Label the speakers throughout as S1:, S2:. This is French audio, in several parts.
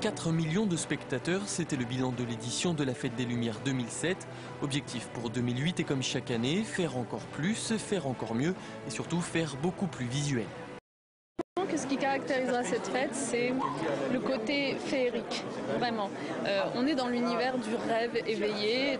S1: 4 millions de spectateurs, c'était le bilan de l'édition de la Fête des Lumières 2007. Objectif pour 2008 est comme chaque année, faire encore plus, faire encore mieux et surtout faire beaucoup plus visuel.
S2: Ce qui caractérisera cette fête, c'est le côté féerique, vraiment. On est dans l'univers du rêve éveillé.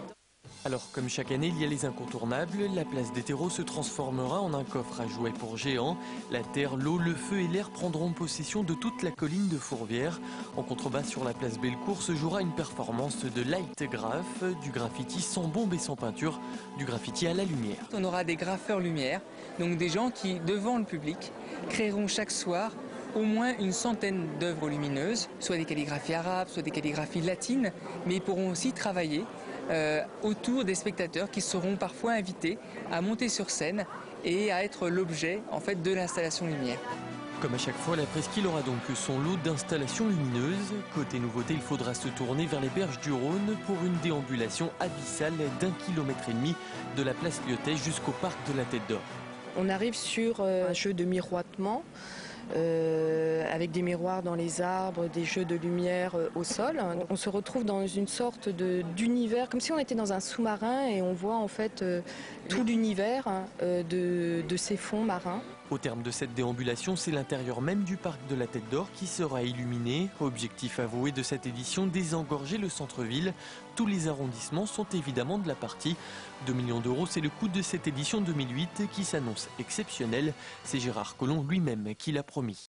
S1: Alors, comme chaque année, il y a les incontournables. La place des terreaux se transformera en un coffre à jouets pour géants. La terre, l'eau, le feu et l'air prendront possession de toute la colline de Fourvière. En contrebas, sur la place Bellecour, se jouera une performance de light graph, du graffiti sans bombe et sans peinture, du graffiti à la lumière.
S3: On aura des graffeurs lumière, donc des gens qui, devant le public, créeront chaque soir au moins une centaine d'œuvres lumineuses, soit des calligraphies arabes, soit des calligraphies latines, mais ils pourront aussi travailler autour des spectateurs qui seront parfois invités à monter sur scène et à être l'objet en fait de l'installation lumière.
S1: Comme à chaque fois, la presqu'île aura donc son lot d'installations lumineuses. Côté nouveauté, il faudra se tourner vers les berges du Rhône pour une déambulation abyssale d'1,5 km de la place Lyotet jusqu'au parc de la Tête d'Or.
S4: On arrive sur un jeu de miroitement avec des miroirs dans les arbres, des jeux de lumière au sol. On se retrouve dans une sorte d'univers, comme si on était dans un sous-marin et on voit en fait tout l'univers de ces fonds marins.
S1: Au terme de cette déambulation, c'est l'intérieur même du parc de la Tête d'Or qui sera illuminé. Objectif avoué de cette édition, désengorger le centre-ville. Tous les arrondissements sont évidemment de la partie. 2 millions d'euros, c'est le coût de cette édition 2008 qui s'annonce exceptionnelle. C'est Gérard Collomb lui-même qui l'a promis.